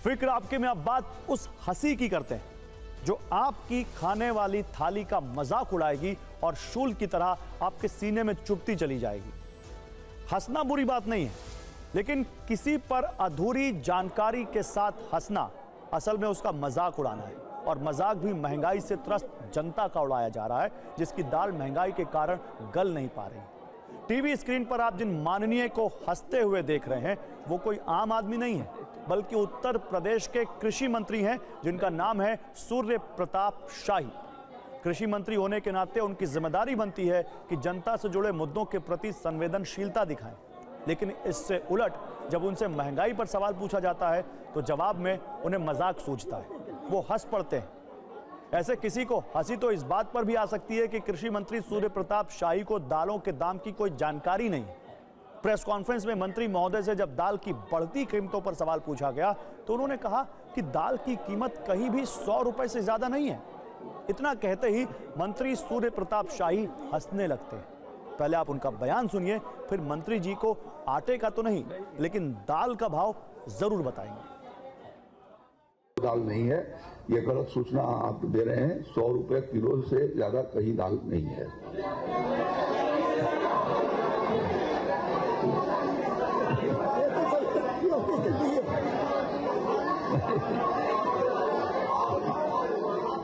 फिक्र आपके में अब बात उस हंसी की करते हैं जो आपकी खाने वाली थाली का मजाक उड़ाएगी और शूल की तरह आपके सीने में चुभती चली जाएगी। हंसना बुरी बात नहीं है, लेकिन किसी पर अधूरी जानकारी के साथ हंसना असल में उसका मजाक उड़ाना है। और मजाक भी महंगाई से त्रस्त जनता का उड़ाया जा रहा है, जिसकी दाल महंगाई के कारण गल नहीं पा रही। टीवी स्क्रीन पर आप जिन माननीय को हंसते हुए देख रहे हैं वो कोई आम आदमी नहीं है, बल्कि उत्तर प्रदेश के कृषि मंत्री हैं, जिनका नाम है सूर्य प्रताप शाही। कृषि मंत्री होने के नाते उनकी जिम्मेदारी बनती है कि जनता से जुड़े मुद्दों के प्रति संवेदनशीलता दिखाएं। लेकिन इससे उलट जब उनसे महंगाई पर सवाल पूछा जाता है तो जवाब में उन्हें मजाक सूझता है, वो हंस पड़ते हैं। ऐसे किसी को हंसी तो इस बात पर भी आ सकती है कि कृषि मंत्री सूर्य प्रताप शाही को दालों के दाम की कोई जानकारी नहीं। प्रेस कॉन्फ्रेंस में मंत्री महोदय से जब दाल की बढ़ती कीमतों पर सवाल पूछा गया तो उन्होंने कहा कि दाल की कीमत कहीं भी 100 रुपए से ज्यादा नहीं है। इतना कहते ही मंत्री सूर्य प्रताप शाही हंसने लगते हैं। पहले आप उनका बयान सुनिए, फिर मंत्री जी को आटे का तो नहीं लेकिन दाल का भाव जरूर बताएंगे। दाल नहीं है, ये गलत सूचना आप दे रहे हैं। 100 रुपए किलो से ज्यादा कहीं दाल नहीं है।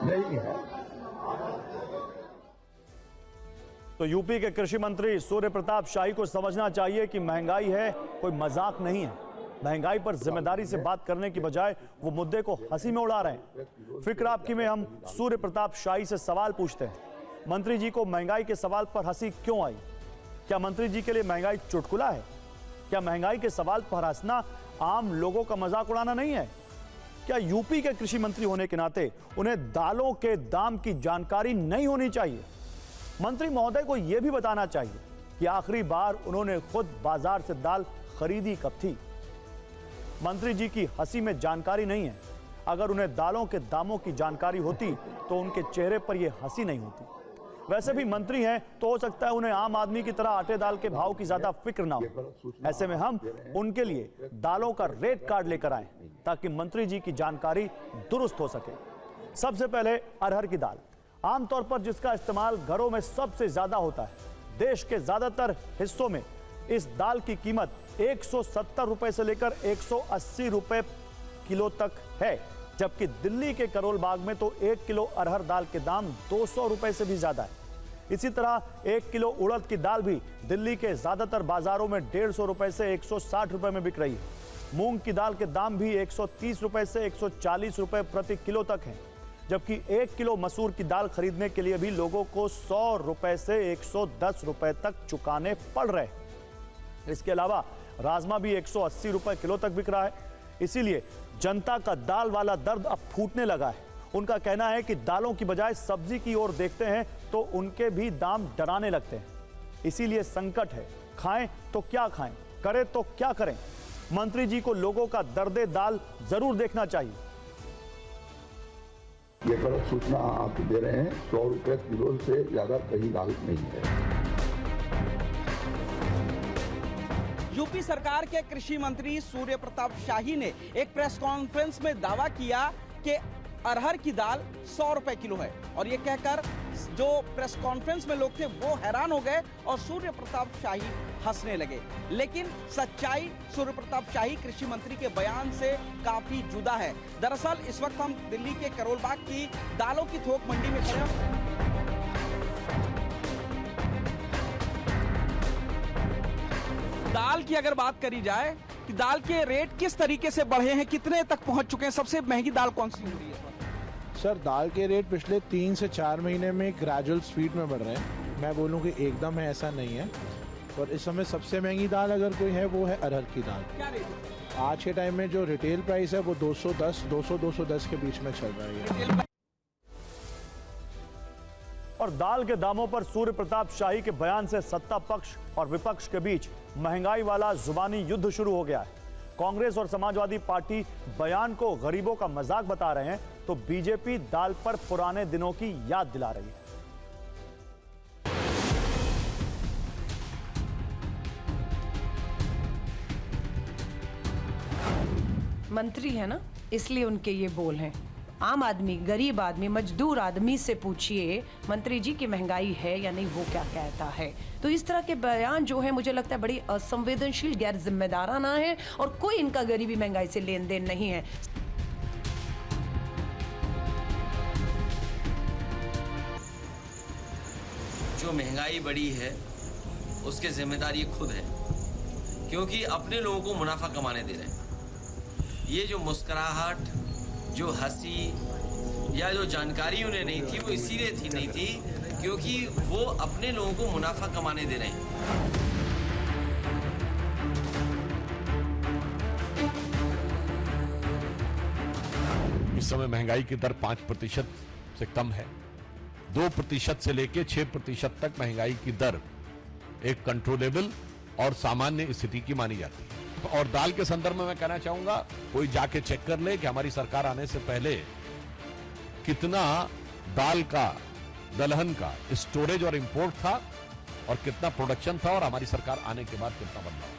नहीं है। तो यूपी के कृषि मंत्री सूर्य प्रताप शाही को समझना चाहिए कि महंगाई है कोई मजाक नहीं है। महंगाई पर जिम्मेदारी से बात करने की बजाय वो मुद्दे को हंसी में उड़ा रहे हैं। फिक्र आपकी में हम सूर्य प्रताप शाही से सवाल पूछते हैं, मंत्री जी को महंगाई के सवाल पर हंसी क्यों आई? क्या मंत्री जी के लिए महंगाई चुटकुला है? क्या महंगाई के सवाल पर हंसना आम लोगों का मजाक उड़ाना नहीं है? क्या यूपी के कृषि मंत्री होने के नाते उन्हें दालों के दाम की जानकारी नहीं होनी चाहिए? मंत्री महोदय को यह भी बताना चाहिए कि आखिरी बार उन्होंने खुद बाजार से दाल खरीदी कब थी। मंत्री जी की हंसी में जानकारी नहीं है। अगर उन्हें दालों के दामों की जानकारी होती तो उनके चेहरे पर यह हंसी नहीं होती। वैसे भी मंत्री हैं तो हो सकता है उन्हें आम आदमी की तरह आटे दाल के भाव की ज्यादा फिक्र ना हो। ऐसे में हम उनके लिए दालों का रेट कार्ड लेकर आए ताकि मंत्री जी की जानकारी दुरुस्त हो सके। सबसे पहले अरहर की दाल, आमतौर पर जिसका इस्तेमाल घरों में सबसे ज्यादा होता है। देश के ज्यादातर हिस्सों में इस दाल की कीमत 170 रुपए से लेकर 180 रुपए किलो तक है, जबकि दिल्ली के करोल बाग में तो 1 किलो अरहर दाल के दाम 200 रुपए से भी ज्यादा है। इसी तरह 1 किलो उड़द की दाल भी दिल्ली के ज्यादातर बाजारों में 150 रुपए से 160 रुपए में बिक रही है। मूंग की दाल के दाम भी 130 रुपए से 140 रुपए प्रति किलो तक है, जबकि 1 किलो मसूर की दाल खरीदने के लिए भी लोगों को 100 रुपए से 110 रुपए तक चुकाने पड़ रहे हैं। इसके अलावा राजमा भी 180 रुपए किलो तक बिक रहा है। इसीलिए जनता का दाल वाला दर्द अब फूटने लगा है। उनका कहना है कि दालों की बजाय सब्जी की ओर देखते हैं तो उनके भी दाम डराने लगते हैं। इसीलिए संकट है, खाएं तो क्या खाएं, करें तो क्या करें। मंत्री जी को लोगों का दर्दे दाल जरूर देखना चाहिए। ये गलत सूचना आप दे रहे हैं। 100 रुपए किलो से ज्यादा कहीं दाल नहीं है। यूपी सरकार के कृषि मंत्री सूर्य प्रताप शाही ने एक प्रेस कॉन्फ्रेंस में दावा किया कि अरहर की दाल 100 रुपए किलो है, और ये कहकर जो प्रेस कॉन्फ्रेंस में लोग थे वो हैरान हो गए और सूर्य प्रताप शाही हंसने लगे। लेकिन सच्चाई सूर्य प्रताप शाही कृषि मंत्री के बयान से काफी जुदा है। दरअसल इस वक्त हम दिल्ली के करोल बाग की दालों की थोक मंडी में खड़े हैं। दाल की अगर बात करी जाए कि दाल के रेट किस तरीके से बढ़े हैं, कितने तक पहुंच चुके हैं, सबसे महंगी दाल कौन सी हो रही है? सर, दाल के रेट पिछले 3 से 4 महीने में ग्रेजुअल स्पीड में बढ़ रहे हैं। मैं बोलूं कि एकदम है ऐसा नहीं है। और इस समय सबसे महंगी दाल अगर कोई है वो है अरहर की दाल। क्या रेट है? आज के टाइम में जो रिटेल प्राइस है वो 210 के बीच में चल रहा है। और दाल के दामों पर सूर्य प्रताप शाही के बयान से सत्ता पक्ष और विपक्ष के बीच महंगाई वाला जुबानी युद्ध शुरू हो गया है। कांग्रेस और समाजवादी पार्टी बयान को गरीबों का मजाक बता रहे हैं तो बीजेपी दाल पर पुराने दिनों की याद दिला रही है। मंत्री है ना, इसलिए उनके ये बोल हैं। आम आदमी, गरीब आदमी, मजदूर आदमी से पूछिए मंत्री जी की महंगाई है या नहीं, वो क्या कहता है। तो इस तरह के बयान जो है मुझे लगता है बड़ी असंवेदनशील, गैर जिम्मेदाराना है और कोई इनका गरीबी महंगाई से लेन देन नहीं है। जो महंगाई बढ़ी है उसके जिम्मेदार ये खुद है, क्योंकि अपने लोगों को मुनाफा कमाने दे रहे हैं। ये जो मुस्कुराहट, जो हंसी या जो जानकारी उन्हें नहीं थी, वो इसीलिए नहीं थी क्योंकि वो अपने लोगों को मुनाफा कमाने दे रहे हैं। इस समय महंगाई की दर 5% से कम है। 2% से लेकर 6% तक महंगाई की दर एक कंट्रोलेबल और सामान्य स्थिति की मानी जाती है। और दाल के संदर्भ में मैं कहना चाहूंगा, कोई जाके चेक कर ले कि हमारी सरकार आने से पहले कितना दाल का, दलहन का स्टोरेज और इंपोर्ट था और कितना प्रोडक्शन था, और हमारी सरकार आने के बाद कितना बदलाव।